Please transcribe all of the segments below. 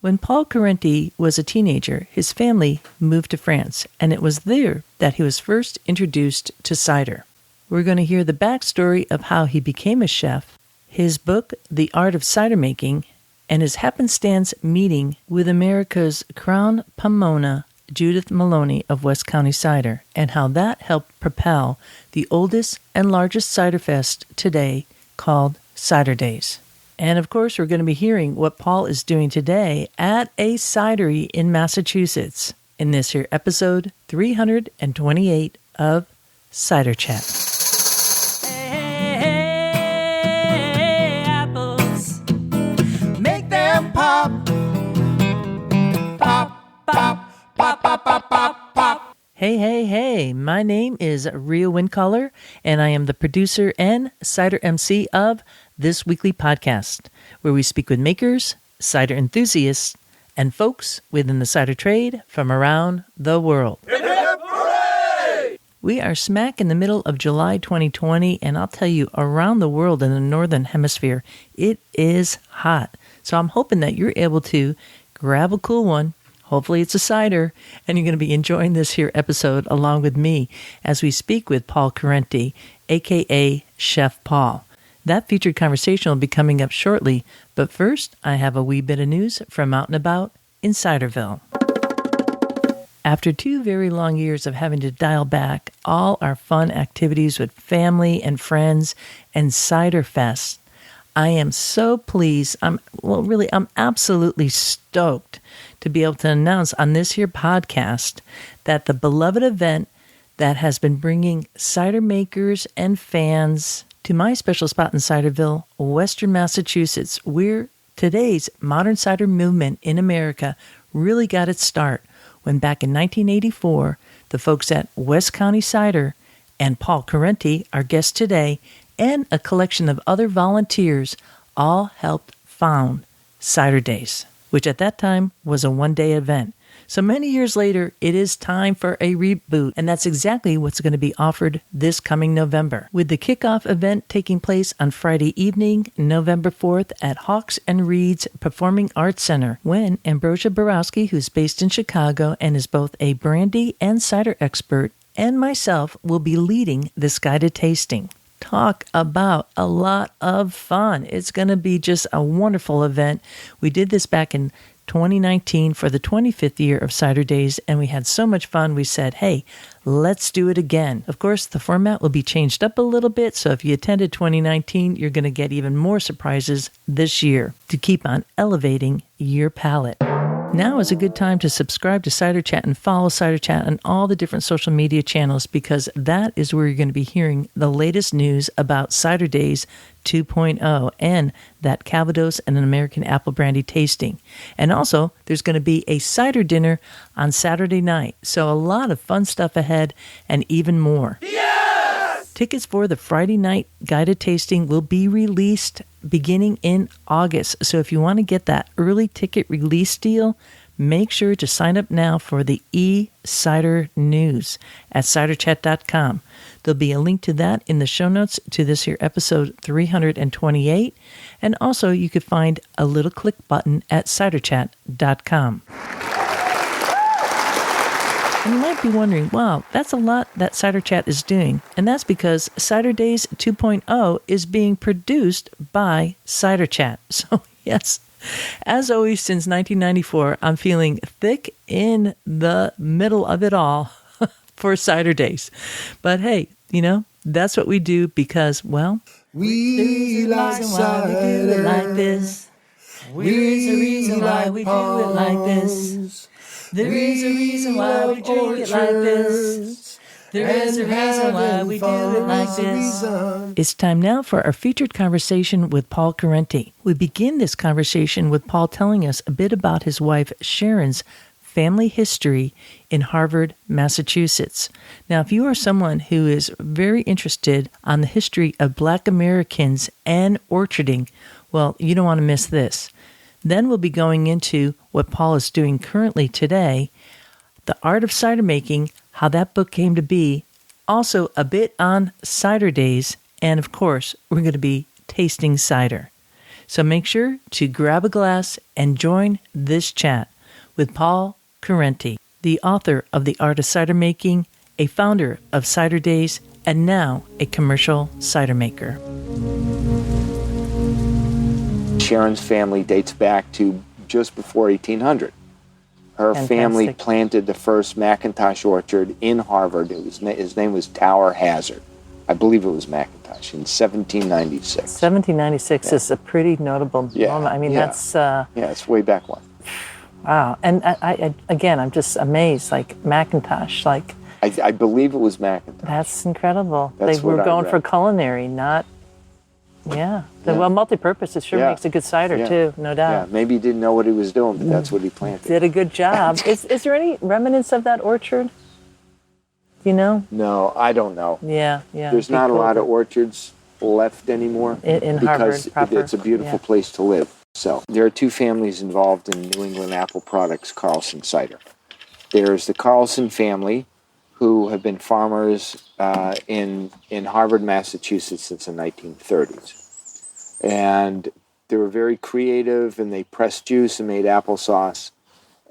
When Paul Carenti was a teenager, his family moved to France, and it was there that he was first introduced to cider. We're going to hear the backstory of how he became a chef, his book, The Art of Cidermaking, and his happenstance meeting with America's crown pomona, Judith Maloney of West County Cider, and how that helped propel the oldest and largest cider fest today called CiderDays. And of course, we're going to be hearing what Paul is doing today at a cidery in Massachusetts in this here episode 328 of Cider Chat. Hey, apples, make them pop. Pop, pop, pop, pop, pop, pop, pop. Hey, my name is Rhea Windcaller, and I am the producer and cider MC of this weekly podcast, where we speak with makers, cider enthusiasts, and folks within the cider trade from around the world. Hip, hip, hooray! We are smack in the middle of July 2020, and I'll tell you, around the world in the Northern Hemisphere, it is hot. So I'm hoping that you're able to grab a cool one. Hopefully it's a cider, and you're going to be enjoying this here episode along with me as we speak with Paul Carenti, a.k.a. Chef Paul. That featured conversation will be coming up shortly, but first I have a wee bit of news from out and about in Ciderville. After 2 very long years of having to dial back all our fun activities with family and friends and Cider Fest, I am so pleased. I'm absolutely stoked to be able to announce on this here podcast that the beloved event that has been bringing cider makers and fans to my special spot in Ciderville, Western Massachusetts, where today's modern cider movement in America really got its start when back in 1984, the folks at West County Cider and Paul Carenti, our guest today, and a collection of other volunteers all helped found CiderDays, which at that time was a one-day event. So many years later, it is time for a reboot, and that's exactly what's going to be offered this coming November, with the kickoff event taking place on Friday evening, November 4th at Hawks and Reeds Performing Arts Center, when Ambrosia Borowski, who's based in Chicago and is both a brandy and cider expert, and myself will be leading this guided tasting. Talk about a lot of fun. It's going to be just a wonderful event. We did this back in 2019 for the 25th year of CiderDays, and we had so much fun. We said, hey, let's do it again. Of course, the format will be changed up a little bit, so if you attended 2019, you're going to get even more surprises this year to keep on elevating your palate. Now is a good time to subscribe to Cider Chat and follow Cider Chat on all the different social media channels, because that is where you're going to be hearing the latest news about CiderDays 2.0 and that Calvados and an American apple brandy tasting. And also, there's going to be a cider dinner on Saturday night. So a lot of fun stuff ahead and even more. Yes! Tickets for the Friday night guided tasting will be released beginning in August. So if you want to get that early ticket release deal, make sure to sign up now for the e-cider news at ciderchat.com. There'll be a link to that in the show notes to this here episode 328. And also you could find a little click button at ciderchat.com. And you might be wondering, wow, that's a lot that Cider Chat is doing. And that's because CiderDays 2.0 is being produced by Cider Chat. So yes, as always, since 1994, I'm feeling thick in the middle of it all for CiderDays. But hey, that's what we do because, well, We like cider. we do it like this. There's a reason why we do it like this. There is a reason why we drink it like this. There is a reason why we do it like this. It's time now for our featured conversation with Paul Carenti. We begin this conversation with Paul telling us a bit about his wife Sharon's family history in Harvard, Massachusetts. Now, if you are someone who is very interested on the history of Black Americans and orcharding, well, you don't want to miss this. Then we'll be going into what Paul is doing currently today, the Art of Cidermaking, how that book came to be, also a bit on CiderDays, and of course, we're going to be tasting cider. So make sure to grab a glass and join this chat with Paul Carenti, the author of The Art of Cidermaking, a founder of CiderDays, and now a commercial cider maker. Sharon's family dates back to just before 1800. Her family planted the first Macintosh orchard in Harvard. His name was Tower Hazard. I believe it was Macintosh in 1796. 1796 is a pretty notable moment. I mean, that's... it's way back when. Wow. And I'm just amazed, like Macintosh, like... I believe it was Macintosh. That's incredible. They were going for culinary, not... Well, multi-purpose, it sure makes a good cider, too, no doubt. Yeah, maybe he didn't know what he was doing, but that's what he planted. Did a good job. Is there any remnants of that orchard? Do you know? No, I don't know. Yeah. There's not a lot of orchards left anymore. In Harvard because it's a beautiful place to live. So there are two families involved in New England apple products, Carlson cider. There's the Carlson family, who have been farmers in Harvard, Massachusetts since the 1930s. And they were very creative, and they pressed juice and made applesauce.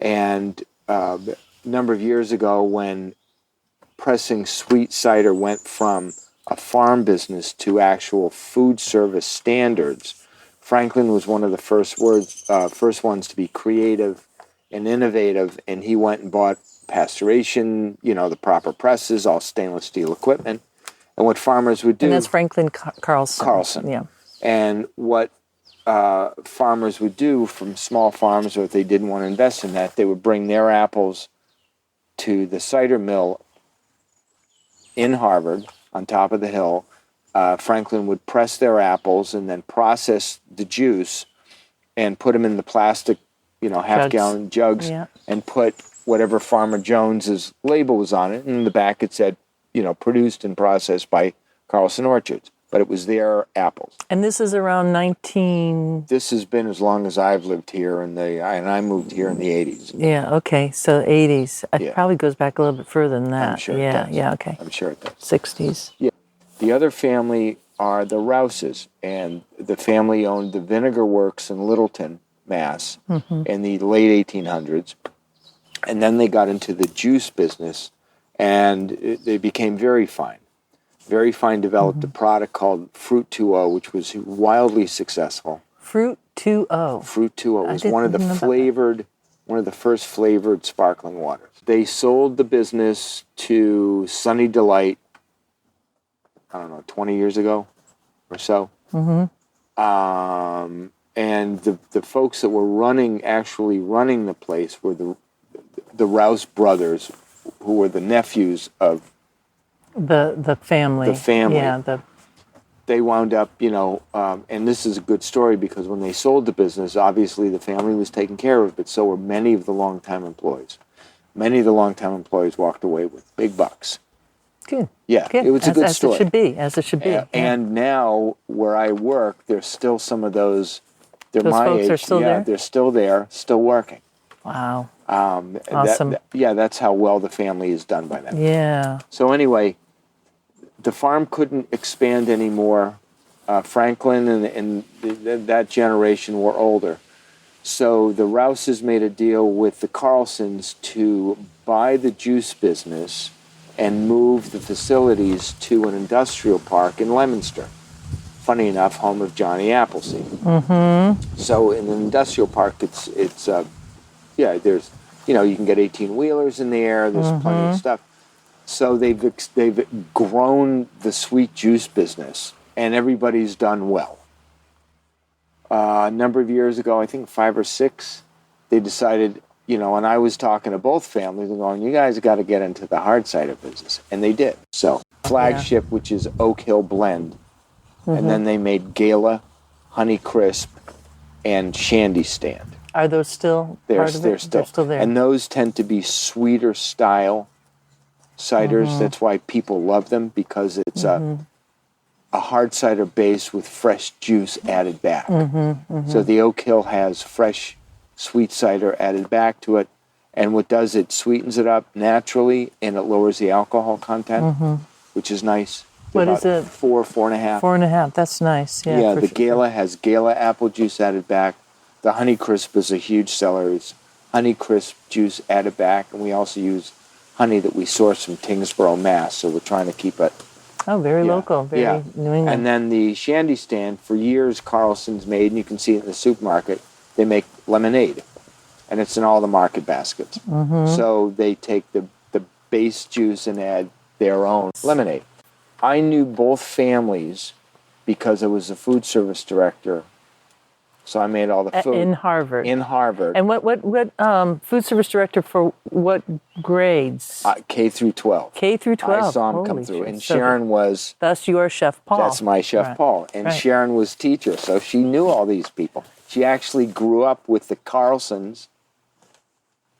And a number of years ago, when pressing sweet cider went from a farm business to actual food service standards, Franklin was one of the first ones to be creative and innovative, and he went and bought pasteurization, the proper presses, all stainless steel equipment. And what farmers would do... And that's Franklin Carlson. Carlson. Yeah. And what farmers would do from small farms, or if they didn't want to invest in that, they would bring their apples to the cider mill in Harvard, on top of the hill. Franklin would press their apples and then process the juice and put them in the plastic, half-gallon jugs, and put whatever Farmer Jones's label was on it, and in the back it said, produced and processed by Carlson Orchards. But it was their apples. And this is around 19... This has been as long as I've lived here, and I moved here in the 80s. Yeah, okay, so 80s. It probably goes back a little bit further than that. I'm sure it does. Yeah, okay. I'm sure it does. 60s. Yeah. The other family are the Rouses, and the family owned the Vinegar Works in Littleton, Mass, in the late 1800s. And then they got into the juice business, and they became very fine. Very Fine developed a product called Fruit 2.0, which was wildly successful. Fruit 2.0. Fruit 2.0 was one of the first flavored sparkling waters. They sold the business to Sunny Delight, 20 years ago or so. And the folks that were actually running the place were the Rouse brothers, who were the nephews of the family. The family. Yeah. They wound up, and this is a good story because when they sold the business, obviously the family was taken care of, but so were many of the longtime employees. Many of the longtime employees walked away with big bucks. Good. Yeah, Good. It was a good story. As it should be. And now, where I work, there's still some of those. They're those my folks age. Are still there? They're still there, still working. Wow. Awesome. That's how well the family is done by them. Yeah. So anyway, the farm couldn't expand anymore. Franklin and that generation were older. So the Rouses made a deal with the Carlsons to buy the juice business and move the facilities to an industrial park in Leominster. Funny enough, home of Johnny Appleseed. So in an industrial park, there's you can get 18-wheelers in there. There's plenty of stuff. So they've grown the sweet juice business, and everybody's done well. A number of years ago, I think 5 or 6, they decided, and I was talking to both families and going, you guys got to get into the hard cider business. And they did. So Flagship, which is Oak Hill Blend, and then they made Gala, Honey Crisp, and Shandy Stand. Are those still part of it? They're still there. And those tend to be sweeter style ciders. That's why people love them, because it's a hard cider base with fresh juice added back. So the Oak Hill has fresh sweet cider added back to it, and what does, it sweetens it up naturally, and it lowers the alcohol content, which is nice. What is it? 4.5. 4.5. That's nice. Yeah. Yeah, for the sure. Gala has Gala apple juice added back. The Honeycrisp is a huge seller. It's Honeycrisp juice added back, and we also use honey that we source from Tingsboro, Mass. So we're trying to keep it. Oh, very local. Very New England. And then the shandy stand, for years Carlson's made, and you can see it in the supermarket, they make lemonade. And it's in all the market baskets. So they take the base juice and add their own lemonade. I knew both families because I was a food service director. So I made all the food. In Harvard. In Harvard. And what food service director for what grades? K through 12. K through 12. I saw him come Holy through. shit. And So Sharon was... That's your Chef Paul. That's my Chef Paul. And Sharon was teacher, so she knew all these people. She actually grew up with the Carlsons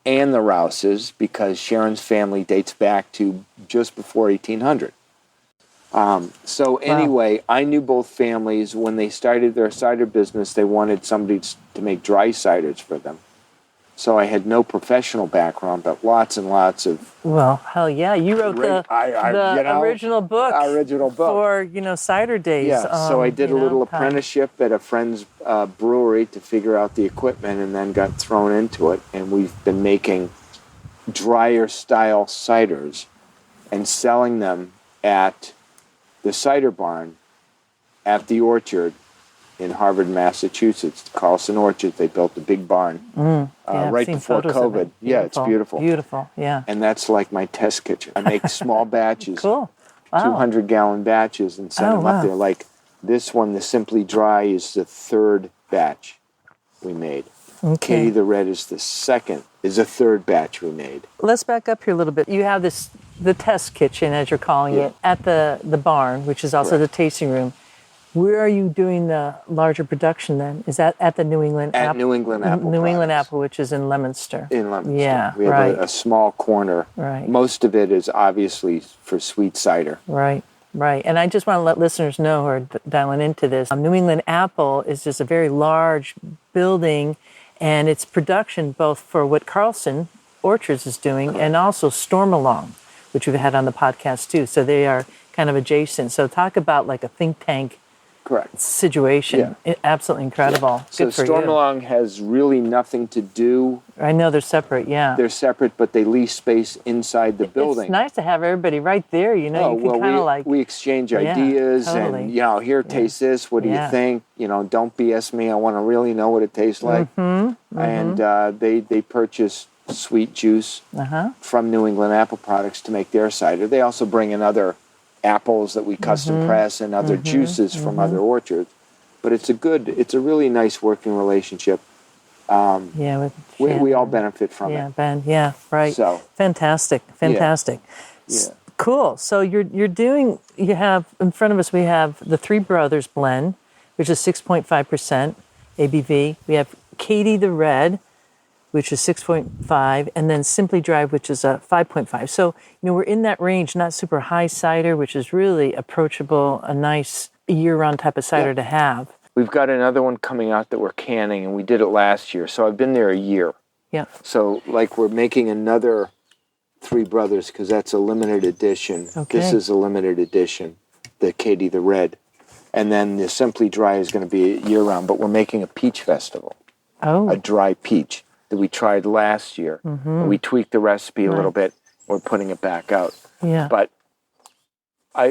and the Rouses because Sharon's family dates back to just before 1800. So anyway, I knew both families. When they started their cider business, they wanted somebody to make dry ciders for them. So I had no professional background, but lots and lots of... Well, hell yeah. You wrote the original book. Original book. For, CiderDays. Yeah, so I did a little apprenticeship at a friend's brewery to figure out the equipment and then got thrown into it. And we've been making dryer-style ciders and selling them at the cider barn at the orchard in Harvard, Massachusetts, the Carlson Orchard. They built a big barn right before COVID. Yeah, it's beautiful. Beautiful, yeah. And that's like my test kitchen. I make small batches, cool. Wow. 200-gallon batches, and send them up there. Like this one, the Simply Dry, is the third batch we made. Okay. Katie the Red is the third batch we made. Let's back up here a little bit. You have the test kitchen, as you're calling it, at the barn, which is also the tasting room. Where are you doing the larger production then? Is that at the New England Apple? At New England Apple. New England Apple, which is in Leominster. In Leominster. Yeah, we have a small corner. Right. Most of it is obviously for sweet cider. Right. And I just want to let listeners know who are dialing into this. New England Apple is just a very large building, and it's production both for what Carlson Orchards is doing and also Stormalong, which we've had on the podcast too. So they are kind of adjacent. So talk about like a think tank situation. Yeah. Absolutely incredible. So good for Stormalong has really nothing to do. I know they're separate, yeah. They're separate, but they lease space inside the building. It's nice to have everybody right there, you can kind of like... we exchange ideas totally. and, here, taste this. What do you think? Don't BS me. I want to really know what it tastes like. And they purchase sweet juice from New England Apple Products to make their cider. They also bring in other apples that we custom press and other juices from other orchards. But it's a really nice working relationship. We all benefit from it. Yeah, Ben. Yeah, right. So fantastic. Yeah. Cool. So you have in front of us, we have the Three Brothers blend, which is 6.5% ABV. We have Katie the Red, which is 6.5, and then Simply Dry, which is a 5.5. So, we're in that range, not super high cider, which is really approachable, a nice year-round type of cider to have. We've got another one coming out that we're canning, and we did it last year. So I've been there a year. Yeah. So, we're making another Three Brothers because that's a limited edition. Okay. This is a limited edition, the Katie the Red. And then the Simply Dry is going to be year-round, but we're making a peach festival. Oh. A dry peach that we tried last year. We tweaked the recipe a little bit. We're putting it back out. Yeah. But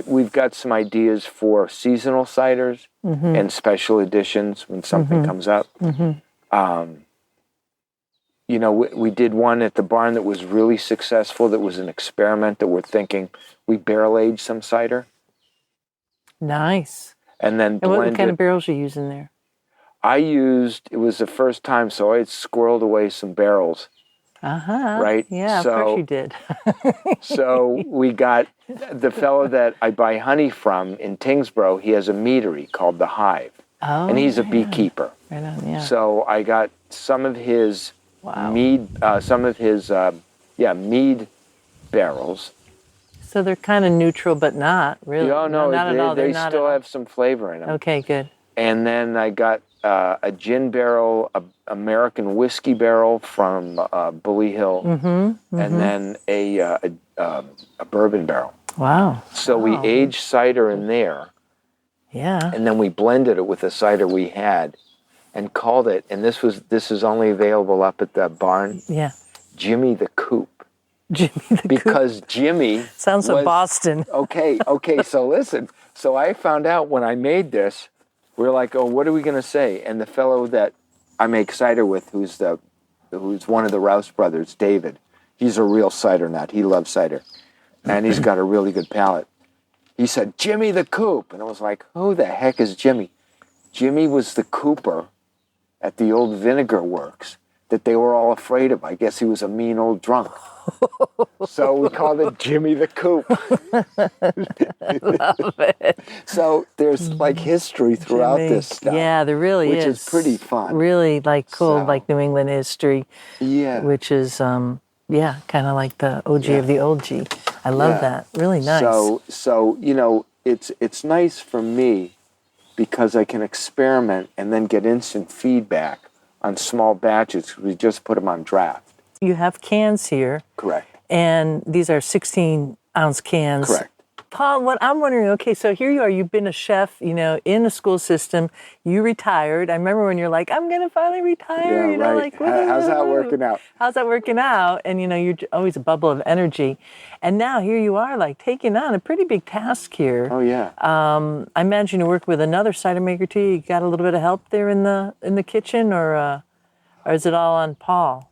we've got some ideas for seasonal ciders and special editions when something comes up. We did one at the barn that was really successful. That was an experiment that we're thinking we barrel age some cider. Nice. And then blend what kind of barrels are you using there? it was the first time, so I had squirreled away some barrels. Right? Yeah, of course you did. So we got the fellow that I buy honey from in Tingsboro, he has a meadery called The Hive. Oh, and he's a beekeeper. Right on, yeah. So I got some of his mead barrels. So they're kind of neutral, but not really. No, not at all. They still have some flavor in them. Okay, good. And then I got a gin barrel, a American whiskey barrel from Bully Hill, and then a bourbon barrel. Wow. So we aged cider in there, Yeah. and then we blended it with the cider we had, and called it. And this is only available up at the barn. Yeah. Jimmy the Coop. Jimmy the Coop. Because Jimmy sounds so Boston. Okay. So listen. So I found out when I made this, we're like, oh, what are we gonna say? And the fellow that I make cider with, who's one of the Rouse brothers, David. He's a real cider nut. He loves cider, and he's got a really good palate. He said, Jimmy the Coop, and I was like, who the heck is Jimmy? Jimmy was the cooper at the old vinegar works that they were all afraid of. I guess he was a mean old drunk. So we called it Jimmy the Coop. Love it. So there's like history throughout Jimmy. this stuff. Yeah, there really which is. Which is pretty fun. Really like cool, So, like New England history. Yeah. Which is, kind of like the OG of the OG. I love that. Really nice. So it's nice for me because I can experiment and then get instant feedback on small batches. We just put them on draft. You have cans here. Correct. And these are 16-ounce cans. Correct. Paul, what I'm wondering, okay, so here you are, you've been a chef, in a school system, you retired. I remember when you're like, I'm going to finally retire, right. like, how's that working out? How's that working out? And, you're always a bubble of energy. And now here you are, like, taking on a pretty big task here. Oh, yeah. I imagine you work with another cider maker, too. You got a little bit of help there in the kitchen, or is it all on Paul?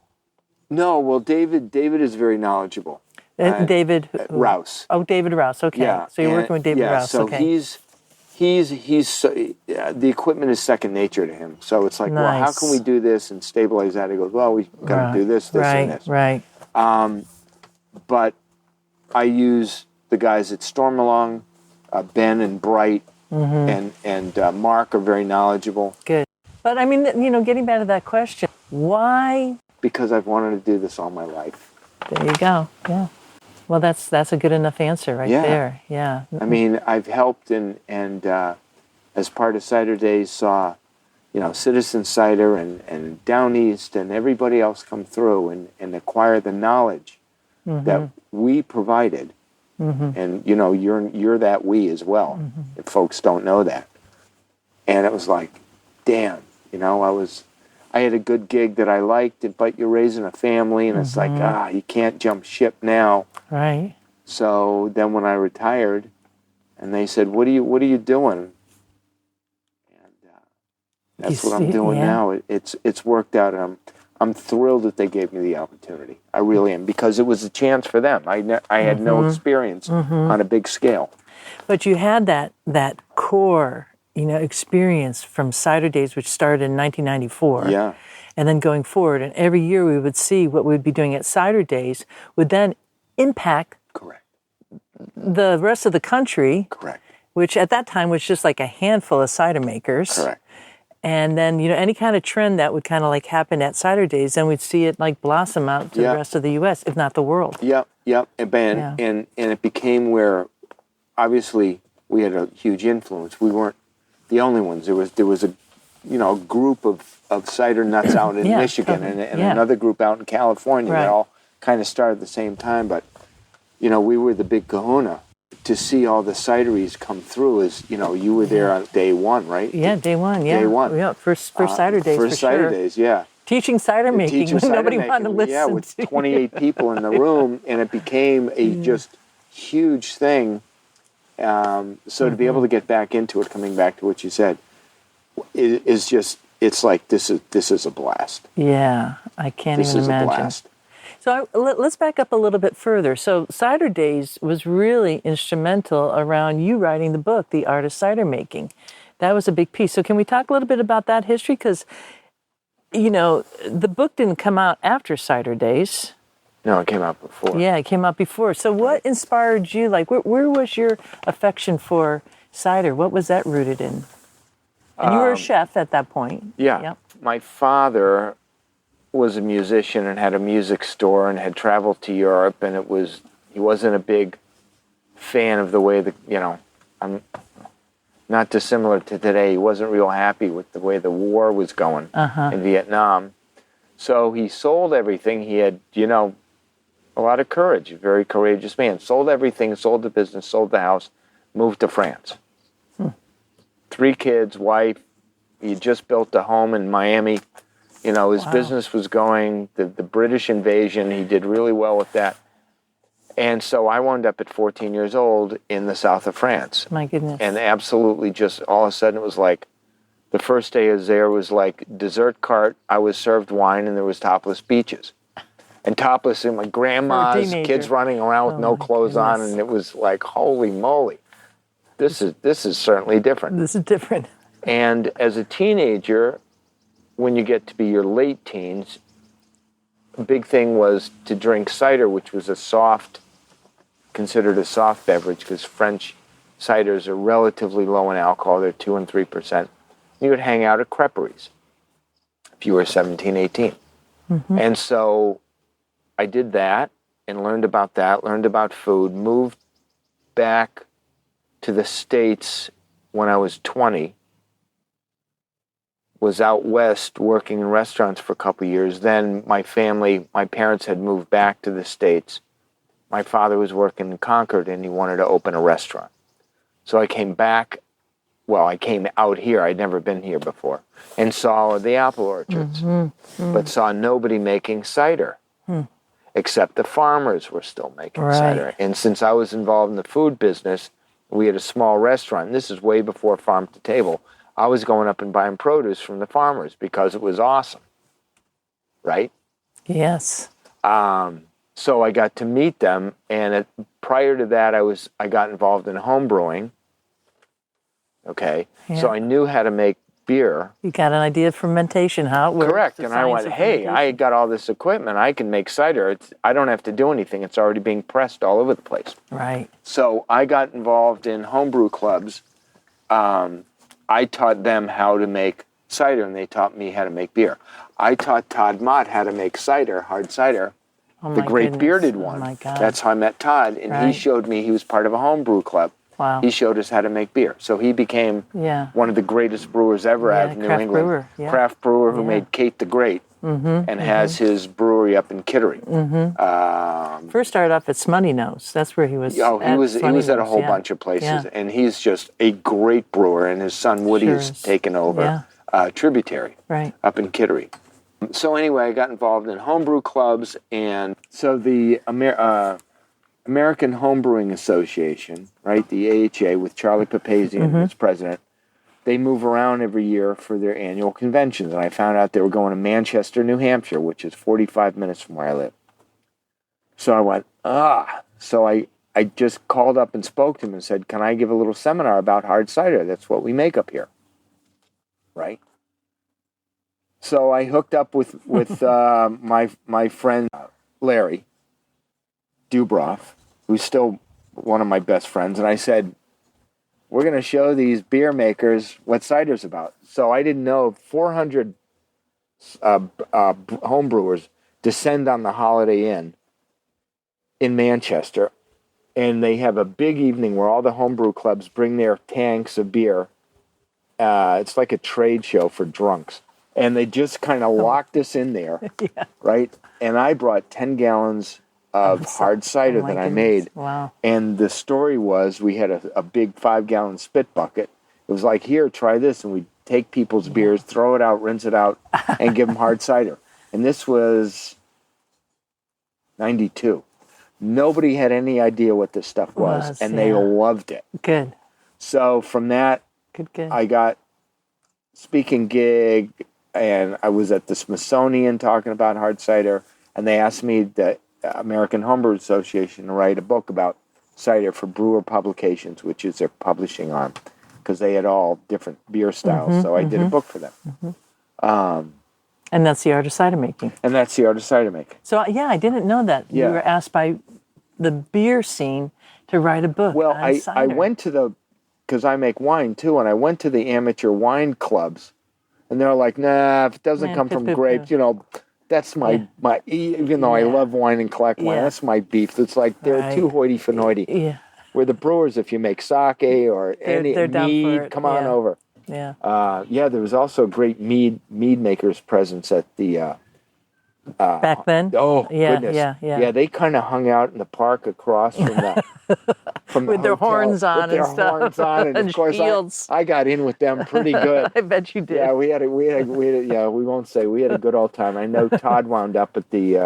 No, well, David is very knowledgeable. David Rouse. Oh, David Rouse. Okay. Yeah, so you're working with David Rouse. So okay. he's the equipment is second nature to him. So it's like, nice. well, how can we do this and stabilize that? He goes, well, we got to do this, and this. Right. But I use the guys at Stormalong, Ben and Bright, and Mark are very knowledgeable. Good. But I mean, getting back to that question, why? Because I've wanted to do this all my life. There you go. Yeah. Well, that's a good enough answer right there. Yeah. I mean, I've helped and as part of CiderDays saw, Citizen Cider and Down East and everybody else come through and acquire the knowledge that we provided. And you're that we as well. If folks don't know that. And it was like, damn, I had a good gig that I liked, but you're raising a family, and it's like, you can't jump ship now. Right. So then when I retired, and they said, what are you doing? And that's what I'm doing now. It's worked out, and I'm thrilled that they gave me the opportunity. I really am, because it was a chance for them. I had no experience on a big scale. But you had that core experience from CiderDays, which started in 1994. Yeah. And then going forward, and every year we would see what we'd be doing at CiderDays would then impact the rest of the country. Correct. Which at that time was just like a handful of cider makers. Correct. And then, any kind of trend that would kind of like happen at CiderDays, then we'd see it like blossom out to the rest of the U.S., if not the world. Yep. And it became where, obviously, we had a huge influence. We weren't the only ones. There was a group of cider nuts out in Michigan and another group out in California that all kind of started at the same time. But we were the big kahuna to see all the cideries come through. As you were there on day one, right? Yeah, day one. Yeah, day one. Yeah, first CiderDays for sure. CiderDays, yeah. Teaching cider making. Nobody wanted to listen. Yeah, with 28 people in the room, and it became a just huge thing. So to be able to get back into it, coming back to what you said, is just, it's like, this is a blast. Yeah, I can't even imagine. This is a blast. So let's back up a little bit further. So CiderDays was really instrumental around you writing the book, The Art of Cidermaking. That was a big piece. So can we talk a little bit about that history? Because, the book didn't come out after CiderDays. No, it came out before. Yeah, it came out before. So what inspired you? Like, where was your affection for cider? What was that rooted in? And you were a chef at that point. Yeah. Yep. My father was a musician and had a music store and had traveled to Europe, and he wasn't a big fan of the way I'm not dissimilar to today. He wasn't real happy with the way the war was going in Vietnam. So he sold everything. He had, A lot of courage. A very courageous man. Sold everything, sold the business, sold the house, moved to France. 3 kids, wife. He just built a home in Miami. You know, his business was going, the British invasion, he did really well with that. And so I wound up at 14 years old in the south of France. My goodness. And absolutely just all of a sudden it was like, the first day I was there was like dessert cart, I was served wine, and there was topless beaches. And topless, and my grandma's kids running around with no clothes on, and it was like, holy moly. This is certainly different. This is different. And as a teenager, when you get to be your late teens, a big thing was to drink cider, which was considered a soft beverage, because French ciders are relatively low in alcohol. They're 2 and 3%. You would hang out at creperies if you were 17, 18. And so I did that and learned about food, moved back to the States when I was 20, was out west working in restaurants for a couple of years. Then my parents had moved back to the States. My father was working in Concord, and he wanted to open a restaurant. So I came back. Well, I came out here. I'd never been here before, and saw the apple orchards, but saw nobody making cider, except the farmers were still making cider. And since I was involved in the food business, we had a small restaurant. And this is way before farm to table. I was going up and buying produce from the farmers because it was awesome, right? Yes. So I got to meet them, and prior to that, I got involved in home brewing. Okay, so I knew how to make beer. You got an idea of fermentation, how it works. Correct, and I went, hey, I got all this equipment. I can make cider. I don't have to do anything. It's already being pressed all over the place. Right. So I got involved in homebrew clubs. I taught them how to make cider, and they taught me how to make beer. I taught Todd Mott how to make cider, hard cider, the great bearded one. Oh my God. That's how I met Todd, and he showed me, he was part of a homebrew club. Wow. He showed us how to make beer. So he became one of the greatest brewers ever out of New England. Craft brewer who made Kate the Great and has his brewery up in Kittery. First started off at Smutty Nose. That's where he was. Oh, he was at a whole bunch of places. And he's just a great brewer. And his son Woody has taken over Tributary up in Kittery. So anyway, I got involved in homebrew clubs. And so the American Homebrewing Association, right, the AHA, with Charlie Papazian as president, they move around every year for their annual conventions. And I found out they were going to Manchester, New Hampshire, which is 45 minutes from where I live. So I went, So I just called up and spoke to him and said, can I give a little seminar about hard cider? That's what we make up here, right? So I hooked up with my friend Larry Dubroff, who's still one of my best friends, and I said, we're going to show these beer makers what cider's about. So I didn't know 400 home brewers descend on the Holiday Inn in Manchester, and they have a big evening where all the homebrew clubs bring their tanks of beer. It's like a trade show for drunks. And they just kind of locked us in there, right? And I brought 10 gallons of hard cider that I made. Wow. And the story was we had a big 5-gallon spit bucket. It was like, here, try this. And we'd take people's beers, throw it out, rinse it out, and give them hard cider. And this was 92. Nobody had any idea what this stuff was, and they loved it. Good. So from that, I got speaking gig, and I was at the Smithsonian talking about hard cider, and they asked me, the American Homebrew Association, to write a book about cider for Brewer Publications, which is their publishing arm, because they had all different beer styles. So I did a book for them. And that's the Art of Cidermaking. And that's the Art of Cidermaking. So, I didn't know that. You were asked by the beer scene to write a book on cider. I went to because I make wine too, and I went to the amateur wine clubs, and they're like, nah, if it doesn't come from grapes, that's my even though I love wine and collect wine, that's my beef. It's like they're too hoity-toity. Yeah. Where the brewers, if you make sake or any mead, come on over. Yeah. There was also a great mead makers presence at the Back then? Oh, Yeah, goodness. yeah, yeah. Yeah, they kind of hung out in the park across from the With their hotel, horns on with their and stuff. horns on, and of And course shields. I got in with them pretty good. I bet you did. Yeah, we had yeah, we won't say, we had a good old time. I know Todd wound up at the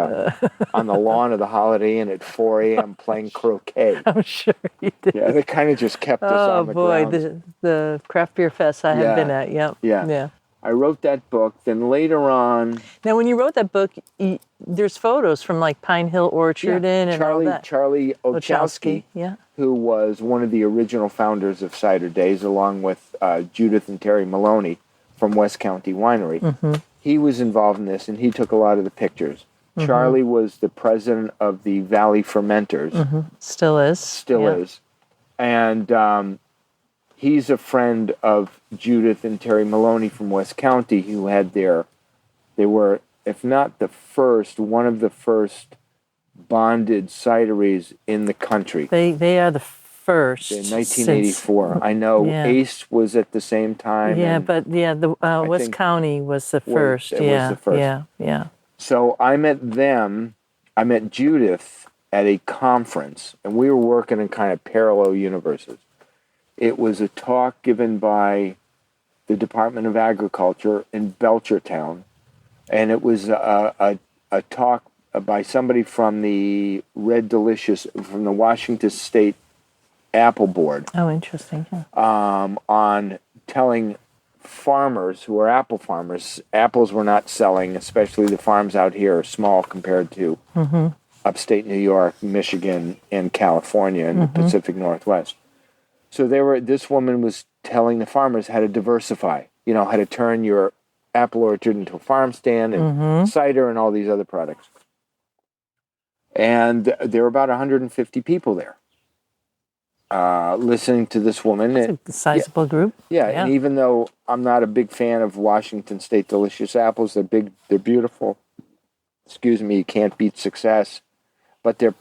on the lawn of the Holiday Inn at 4 a.m. playing croquet. I'm sure you did. Yeah, they kind of just kept us Oh on the boy, grounds. the craft beer fest I Yeah. have been at. Yep. Yeah. Yeah. I wrote that book. Then later on, Now, when you wrote that book, there's photos from like Pine Hill Orchard and all that. Charlie Ochowski, Yeah. who was one of the original founders of CiderDays, along with Judith and Terry Maloney from West County Winery. Mm-hmm. He was involved in this, and he took a lot of the pictures. Mm-hmm. Charlie was the president of the Valley Fermenters. Mm-hmm. Still is. Still is. And he's a friend of Judith and Terry Maloney from West County, who had they were, if not the first, one of the first bonded cideries in the country. They are the first. In 1984. I know Ace was at the same time. Yeah, but the West County was the first. It was the first. Yeah. So I met Judith at a conference, and we were working in kind of parallel universes. It was a talk given by the Department of Agriculture in Belchertown, and it was a talk by somebody from the from the Washington State Apple Board. Oh, interesting. Yeah. On telling farmers who are apple farmers, apples were not selling, especially the farms out here are small compared to upstate New York, Michigan, and California and the Pacific Northwest. So this woman was telling the farmers how to diversify, how to turn your apple orchard into a farm stand and cider and all these other products. And there were about 150 people there listening to this woman. It's a sizable group. Yeah, and even though I'm not a big fan of Washington State Delicious apples, they're big, they're beautiful. Excuse me, you can't beat success, but they're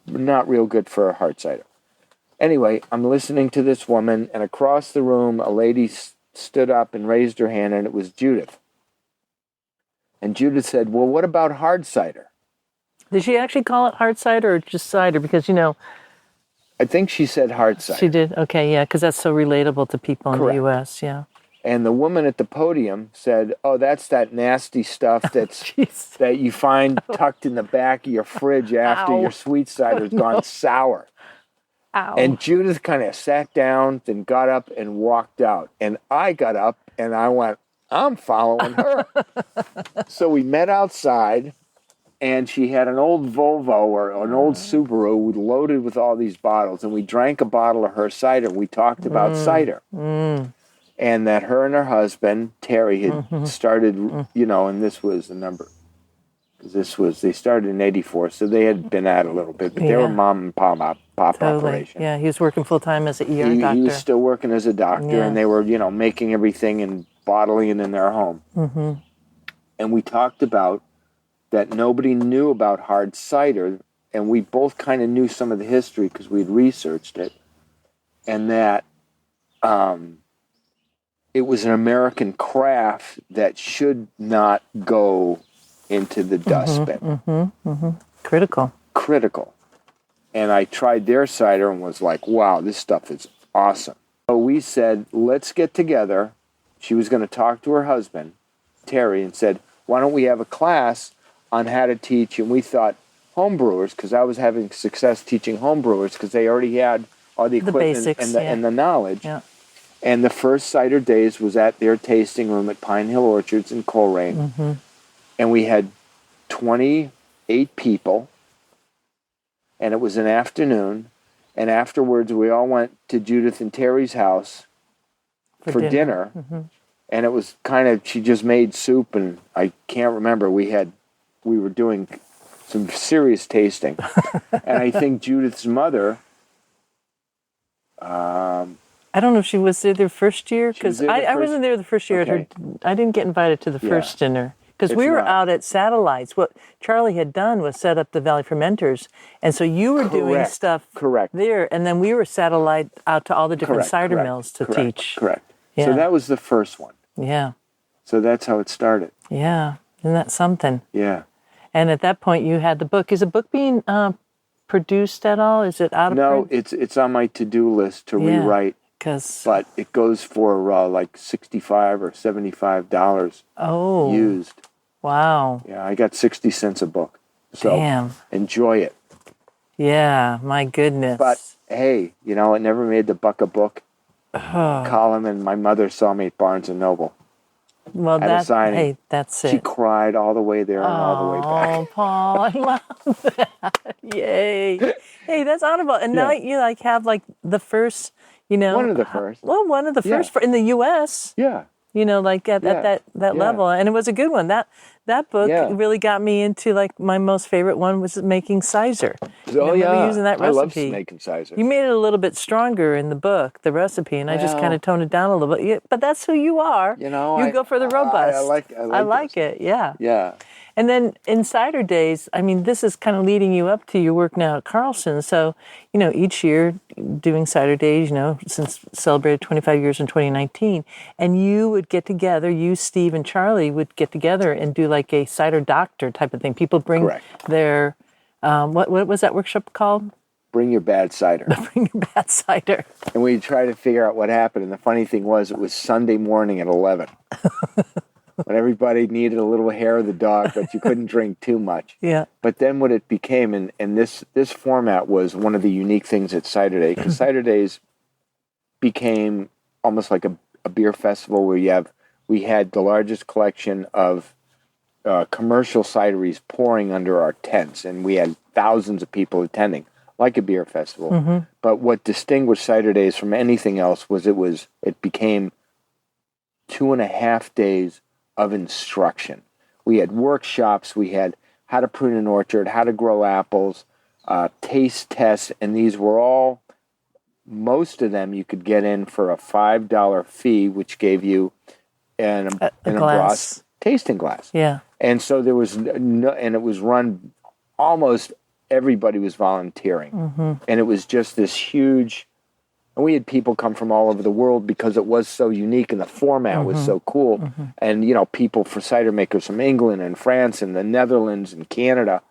not real good for a hard cider. Anyway, I'm listening to this woman, and across the room, a lady stood up and raised her hand, and it was Judith. And Judith said, "Well, what about hard cider?" Did she actually call it hard cider or just cider? Because, I think she said hard cider. She did? Okay, yeah, because that's so relatable to people in the U.S., yeah. And the woman at the podium said, "Oh, that's that nasty stuff that you find tucked in the back of your fridge after your sweet cider's gone sour." Ow. And Judith kind of sat down, then got up and walked out. And I got up and I went, I'm following her. So we met outside, and she had an old Volvo or an old Subaru loaded with all these bottles. And we drank a bottle of her cider. We talked about cider. And that her and her husband, Terry, had started, and this was the number. They started in 84, so they had been at it a little bit, but they were mom and pop operation. Yeah, he was working full-time as an ER doctor. He was still working as a doctor, and they were, making everything and bottling it in their home. And we talked about that nobody knew about hard cider, and we both kind of knew some of the history because we'd researched it, and that it was an American craft that should not go into the dustbin. Critical. And I tried their cider and was like, wow, this stuff is awesome. So we said, let's get together. She was going to talk to her husband, Terry, and said, why don't we have a class on how to teach? And we thought homebrewers, because I was having success teaching homebrewers because they already had all the equipment basics, and the knowledge. Yeah. And the first CiderDays was at their tasting room at Pine Hill Orchards in Coleraine. And we had 28 people, and it was an afternoon, and afterwards we all went to Judith and Terry's house for dinner. And it was she just made soup, and I can't remember, we were doing some serious tasting. And I think Judith's mother, I don't know if she was there the first year, because I wasn't there the first year. Okay. I didn't get invited to the first dinner. Because we were out at Satellites. What Charlie had done was set up the Valley Fermenters. And so you were doing stuff there. And then we were satellite out to all the different cider mills to teach. Correct. Yeah. So that was the first one. Yeah. So that's how it started. Yeah. Isn't that something? Yeah. And at that point, you had the book. Is the book being produced at all? Is it out of No, print? it's on my to-do list to rewrite, Because but it goes for like $65 or $75 used. Wow. Yeah, I got 60 cents a book. So Damn. enjoy it. Yeah, my goodness. But hey, it never made the buck a book column, and my mother saw me at Barnes and Noble. Well, at a signing. Hey, that's it. She cried all the way there and all the way back. Oh, Paul, I love that. Yay. Hey, that's honorable. And now you have the first, One of the first. Well, one of the first in the U.S. Yeah. At that level. And it was a good one. That book really got me into my most favorite one was making cider. Oh, yeah. Using that recipe. I love making cider. You made it a little bit stronger in the book, the recipe, and I just kind of toned it down a little bit. Yeah, but that's who you are. You go for the robust. I like it. Yeah. Yeah. And then in CiderDays, this is kind of leading you up to your work now at Carlson. So, each year doing CiderDays, since celebrated 25 years in 2019, and you would get together, you, Steve, and Charlie would get together and do a cider doctor type of thing. People bring their, what was that workshop called? Bring your bad cider. Bring your bad cider. And we tried to figure out what happened. And the funny thing was, it was Sunday morning at 11. When everybody needed a little hair of the dog, but you couldn't drink too much. Yeah. But then what it became, and this format was one of the unique things at Cider Day, because Cider Days became almost like a beer festival where we had the largest collection of commercial cideries pouring under our tents, and we had thousands of people attending, like a beer festival. Mm-hmm. But what distinguished Cider Days from anything else was it became 2.5 days of instruction. We had workshops, we had how to prune an orchard, how to grow apples, taste tests, and these were all, most of them you could get in for a $5 fee, which gave you an glass, tasting glass. Yeah. And so there was no, and it was run, almost everybody was volunteering. Mm-hmm. And it was just this huge, and we had people come from all over the world because it was so unique and the format was so cool. Mm-hmm. And, people for cider makers from England and France and the Netherlands and Canada.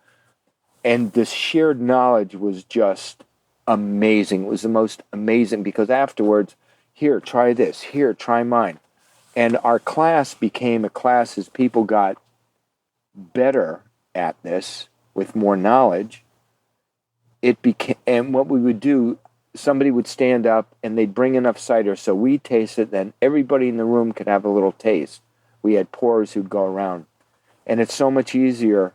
And this shared knowledge was just amazing. It was the most amazing because afterwards, here, try this. Here, try mine. And our class became a class as people got better at this with more knowledge. It became, and what we would do, somebody would stand up and they'd bring enough cider so we taste it, then everybody in the room could have a little taste. We had pourers who'd go around. And it's so much easier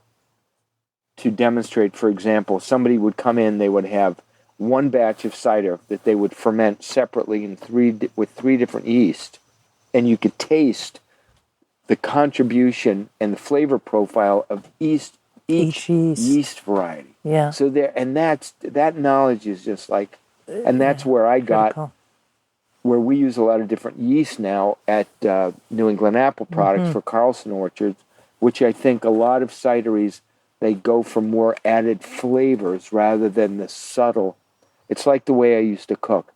to demonstrate. For example, somebody would come in, they would have one batch of cider that they would ferment separately with three different yeast, and you could taste the contribution and the flavor profile of each yeast variety. Yeah. So that knowledge is just and that's where I got, where we use a lot of different yeast now at New England Apple Products for Carlson orchards, which I think a lot of cideries, they go for more added flavors rather than the subtle. It's like the way I used to cook.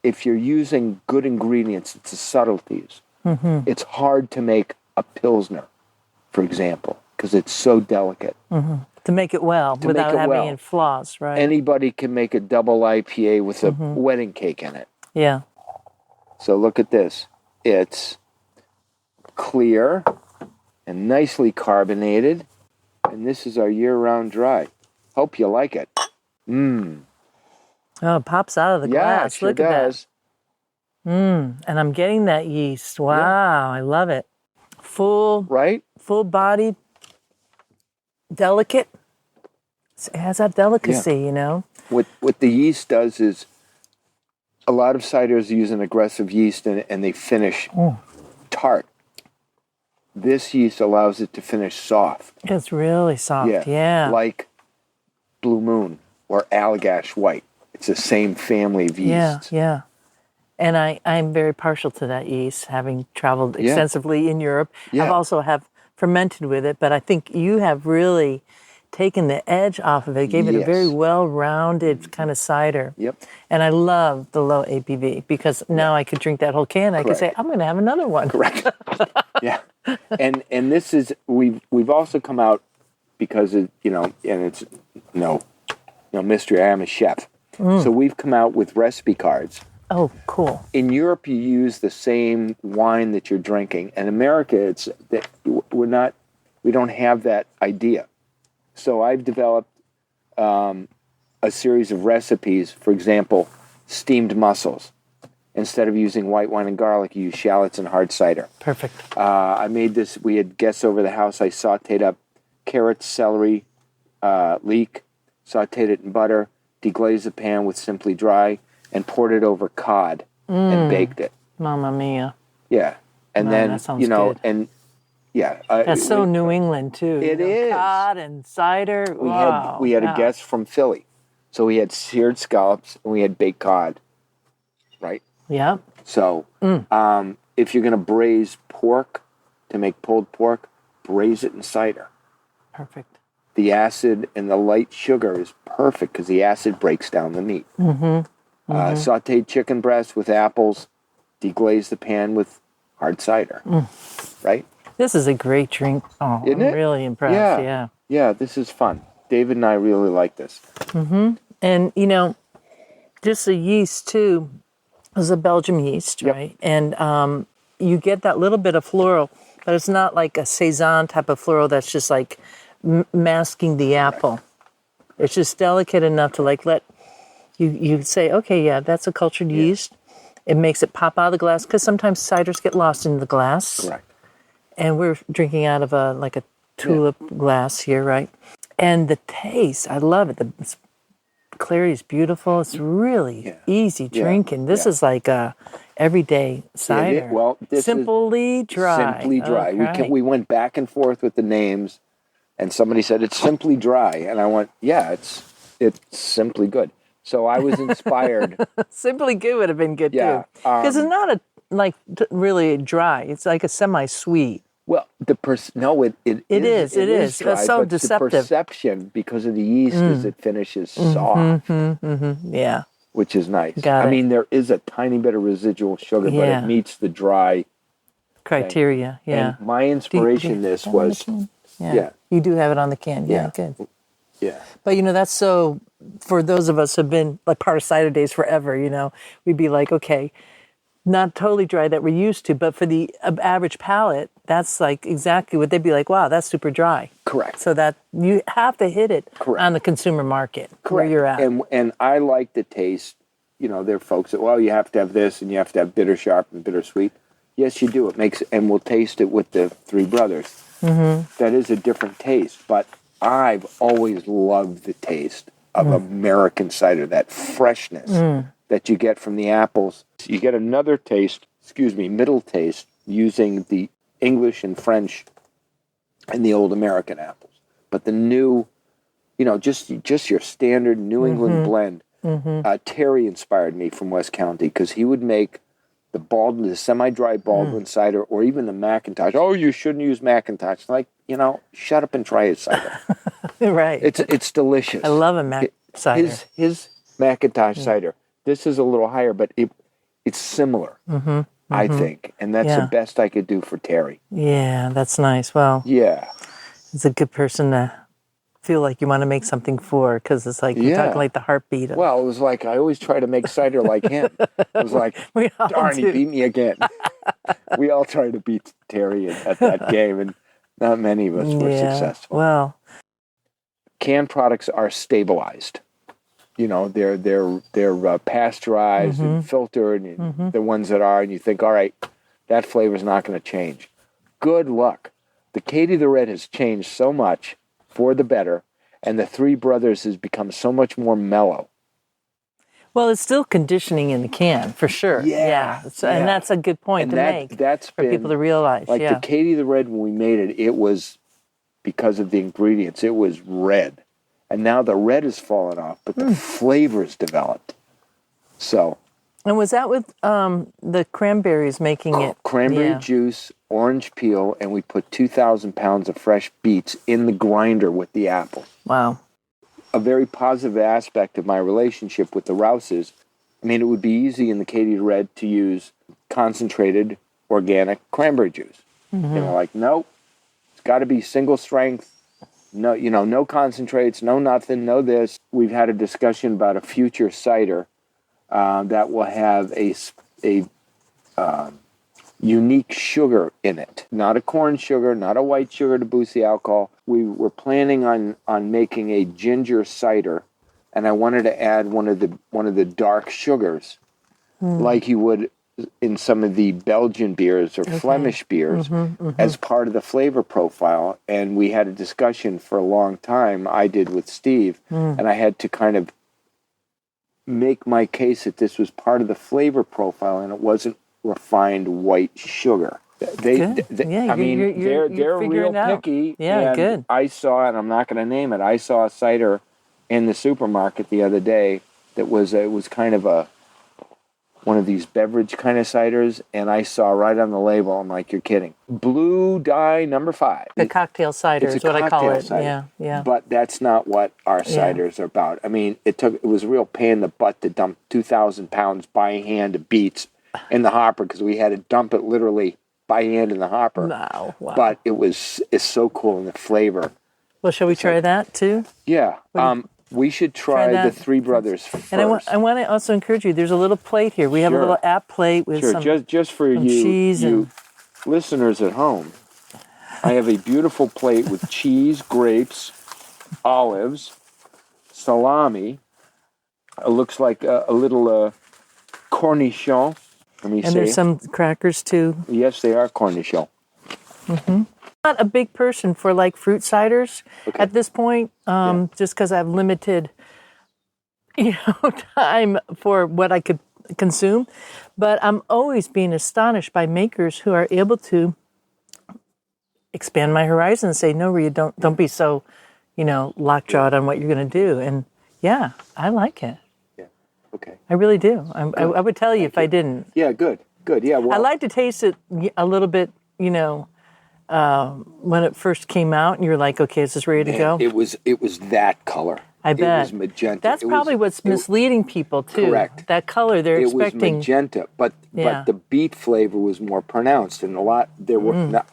If you're using good ingredients, it's the subtleties. Mm-hmm. It's hard to make a Pilsner, for example, because it's so delicate. Mm-hmm. To make it well, without having any flaws, right? Anybody can make a double IPA with a wedding cake in it. Yeah. So look at this. It's clear and nicely carbonated, and this is our year-round dry. Hope you like it. Mmm. Oh, it pops out of the glass. Yeah, it sure Look at does. that. And I'm getting that yeast. Wow, yeah. I love it. Full-bodied, delicate. It has that delicacy, What the yeast does is, a lot of ciders use an aggressive yeast and they finish tart. This yeast allows it to finish soft. It's really soft, yeah. Like Blue Moon or Allagash White. It's the same family of yeast. Yeah. And I'm very partial to that yeast, having traveled extensively in Europe. Yeah. I've also fermented with it, but I think you have really taken the edge off of it, gave it a very well-rounded kind of cider. Yep. And I love the low ABV because now I could drink that whole can. I could say, I'm going to have another one. Correct. Yeah. And this is, we've also come out because and it's no mystery. I am a chef, so we've come out with recipe cards. Oh, cool. In Europe, you use the same wine that you're drinking. In America, it's that we don't have that idea. So I've developed a series of recipes. For example, steamed mussels. Instead of using white wine and garlic, you use shallots and hard cider. Perfect. I made this. We had guests over the house. I sautéed up carrots, celery, leek, sautéed it in butter, deglazed the pan with Simply Dry, and poured it over cod and baked it. Mamma mia. Yeah, and Wow, then that sounds good. and yeah, That's so New England too. It is. Cod and cider. We had a guest from Philly, so we had seared scallops and we had baked cod. Right. Yep. So, if you're going to braise pork to make pulled pork, braise it in cider. Perfect. The acid and the light sugar is perfect because the acid breaks down the meat. Sauteed chicken breast with apples, deglaze the pan with hard cider. Right? This is a great drink. Oh, Isn't I'm it? really impressed. Yeah. Yeah, this is fun. David and I really like this. And, just the yeast, too, is a Belgium yeast, right? And you get that little bit of floral, but it's not like a Saison type of floral that's just like masking the apple. It's just delicate enough to like let you say, okay, yeah, that's a cultured yeast. It makes it pop out of the glass because sometimes ciders get lost in the glass. Correct. And we're drinking out of a tulip glass here, right? And the taste, I love it. The clarity is beautiful. It's really easy drinking. This is like a everyday cider. This Simply is Dry. Simply Dry. Okay. We went back and forth with the names, and somebody said it's Simply Dry, and I went, yeah, it's simply good. So I was inspired. Simply Good would have been good too, because it's not really dry. It's like a semi-sweet. Well, it is. It is. Dry, It's so but deceptive. The perception, because of the yeast, is it finishes soft, Yeah. which is nice. Got it. I mean, there is a tiny bit of residual sugar, but it meets the dry criteria. thing. Yeah. And my inspiration was, You do have it on the can. Yeah. Good. Yeah. But that's so. For those of us who've been like part of CiderDays forever, we'd be like, okay, not totally dry that we're used to, but for the average palate, that's like exactly what they'd be like. Wow, that's super dry. Correct. So that you have to hit it on the consumer market where you're at. And I like the taste. There are folks that, well, you have to have this and you have to have bitter sharp and bitter sweet. Yes, you do. It makes, and we'll taste it with the Three Brothers. That is a different taste, but I've always loved the taste of American cider, that freshness that you get from the apples. You get another taste, middle taste, using the English and French and the old American apples. But the new, just your standard New England blend. Terry inspired me from West County because he would make the semi-dry Baldwin cider or even the McIntosh. Oh, you shouldn't use McIntosh. Like, shut up and try his cider. Right. It's delicious. I love a Mac cider. His McIntosh cider. This is a little higher, but it's similar, I think. And that's the best I could do for Terry. Yeah, that's nice. Well, it's a good person to feel like you want to make something for, because it's like you're talking like the heartbeat of. Well, it was like I always try to make cider like him. It was like, darn, he beat me again. We all tried to beat Terry at that game, and not many of us were successful. Well, canned products are stabilized. They're pasteurized and filtered, and the ones that are, and you think, all right, that flavor's not going to change. Good luck. The Katie the Red has changed so much for the better, and the Three Brothers has become so much more mellow. Well, it's still conditioning in the can, for sure. And that's a good point to make for people to realize. Like the Katie the Red, when we made it, it was, because of the ingredients, it was red. And now the red has fallen off, but the flavor's developed. So. And was that with the cranberries making it? Cranberry juice, orange peel, and we put 2,000 pounds of fresh beets in the grinder with the apple. Wow. A very positive aspect of my relationship with the Rouses, it would be easy in the Katie Red to use concentrated organic cranberry juice. Nope, it's got to be single strength, No, no concentrates, no nothing, no this. We've had a discussion about a future cider that will have a unique sugar in it. Not a corn sugar, not a white sugar to boost the alcohol. We were planning on making a ginger cider, and I wanted to add one of the dark sugars, like you would in some of the Belgian beers or Flemish beers, as part of the flavor profile. And we had a discussion for a long time, I did with Steve, and I had to kind of make my case that this was part of the flavor profile and it wasn't refined white sugar. They're real picky. Yeah, and good. I saw, and I'm not going to name it, I saw a cider in the supermarket the other day that was kind of one of these beverage kind of ciders, and I saw right on the label, I'm like, you're kidding. Blue Dye number 5. A cocktail cider is what I call it. Cider. Yeah. But that's not what our ciders are about. I mean, it was a real pain in the butt to dump 2,000 pounds by hand of beets in the hopper because we had to dump it literally by hand in the hopper. Wow. But it's so cool in the flavor. Well, shall we try that too? Yeah. We should try the Three Brothers first. And I want to also encourage you. There's a little plate here. We have a little app plate with some just for some cheese you listeners at home. I have a beautiful plate with cheese, grapes, olives, salami. It looks like a little cornichon. And there's some crackers too. Yes, they are cornichon. Not a big person for like fruit ciders at this point, just because I have limited, time for what I could consume. But I'm always being astonished by makers who are able to expand my horizon and say, no, Rhea, don't be so, lockjawed on what you're going to do. And yeah, I like it. Yeah. Okay. I really do. I would tell you if I didn't. Yeah. Good. Yeah. Well, I like to taste it a little bit, when it first came out, and you're like, okay, is this ready to go? It was that color. I bet. It was magenta. That's probably what's misleading people too. Correct. That color they're expecting. It was magenta, but the beet flavor was more pronounced, and I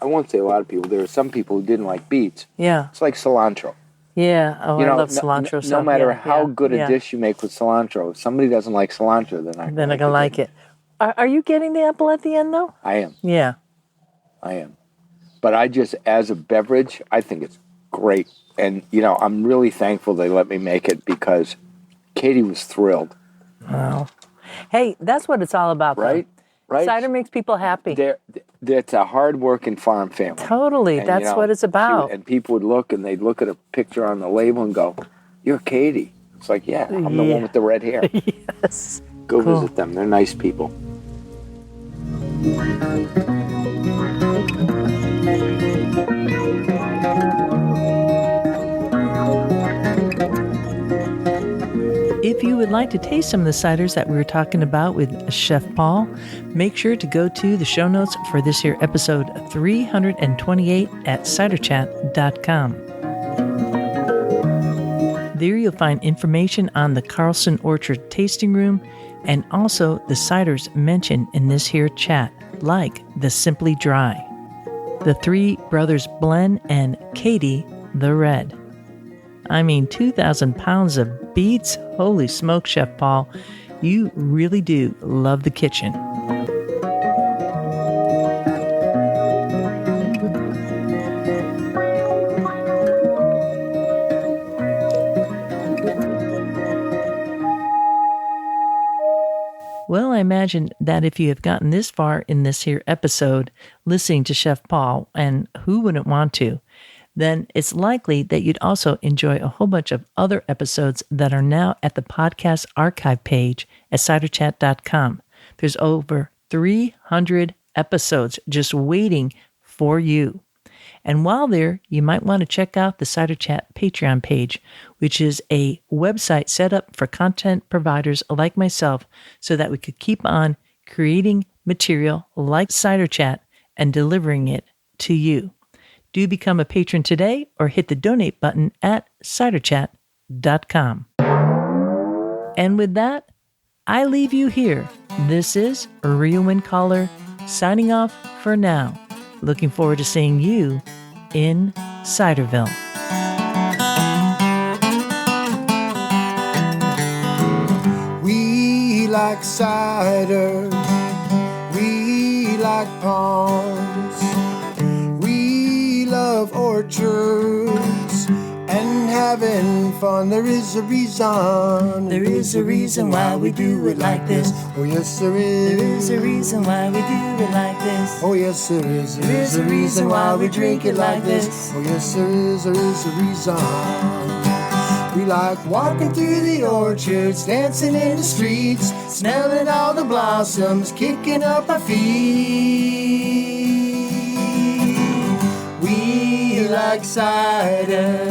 won't say a lot of people. There were some people who didn't like beets. Yeah. It's like cilantro. Yeah. Oh, I love cilantro. No matter how good a dish you make with cilantro, if somebody doesn't like cilantro, they're not going to like it. Are you getting the apple at the end though? I am. Yeah. I am. But as a beverage, I think it's great. And, I'm really thankful they let me make it because Katie was thrilled. Wow. Hey, that's what it's all about, right? Though. Right? Cider makes people happy. It's a hard-working farm family. Totally. And, that's what it's about. And people would look, and they'd look at a picture on the label and go, you're Katie. It's like, yeah, I'm the one with the red hair. Yes. Go visit them. They're nice people. If you would like to taste some of the ciders that we were talking about with Chef Paul, make sure to go to the show notes for this here episode 328 at CiderChat.com. There you'll find information on the Carlson Orchard Tasting Room and also the ciders mentioned in this here chat, like the Simply Dry, the Three Brothers Blend, and Katie the Red. 2,000 pounds of beets? Holy smoke, Chef Paul. You really do love the kitchen. Well, I imagine that if you have gotten this far in this here episode, listening to Chef Paul, and who wouldn't want to, then it's likely that you'd also enjoy a whole bunch of other episodes that are now at the podcast archive page at CiderChat.com. There's over 300 episodes just waiting for you. And while there, you might want to check out the Cider Chat Patreon page, which is a website set up for content providers like myself so that we could keep on creating material like Cider Chat and delivering it to you. Do become a patron today or hit the donate button at CiderChat.com. And with that, I leave you here. This is Rhea Windcaller signing off for now. Looking forward to seeing you in Ciderville. like cider. We like palms. We love orchards and having fun. There is a reason. There is a reason why we do it like this. Oh yes, there is. There is a reason why we do it like this. Oh yes, there is. There is a reason why we drink it like this. Oh yes, there is. There is a reason. We like walking through the orchards, dancing in the streets, smelling all the blossoms, kicking up our feet. We like cider.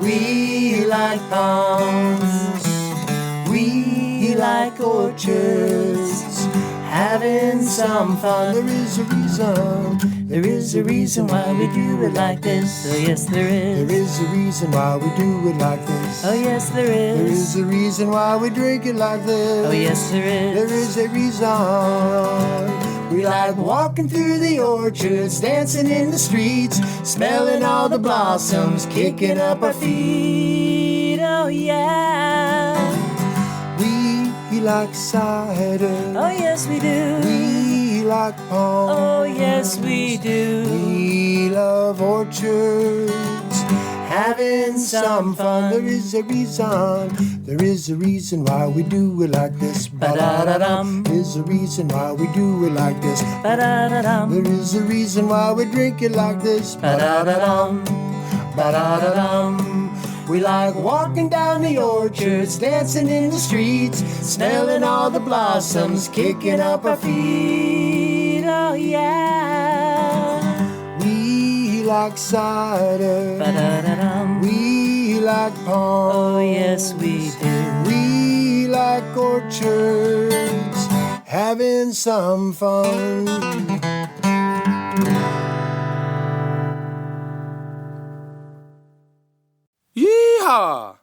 We like palms. We like orchards, having some fun. There is a reason. There is a reason why we do it like this. Oh yes, there is. There is a reason why we do it like this. Oh yes, there There is. is a reason why we drink it like this. Oh yes, there is. There is a reason. We like walking through the orchards, dancing in the streets, smelling all the blossoms, kicking up our feet. Oh yeah. We like cider. Oh yes, we do. We like palms. Oh yes, we do. We love orchards, having some fun. There is a reason. There is a reason why we do it like this. Ba-da-da-dum. There's a reason why we do it like this. Ba-da-da-dum. There is a reason why we drink it like this. Ba-da-da-dum. Ba-da-da-dum. We like walking down the orchards, dancing in the streets, smelling all the blossoms, kicking up our feet. Oh yeah. We like cider. Ba-da-da-dum. We like palms. Oh yes, we do. We like orchards, having some fun. Yeehaw!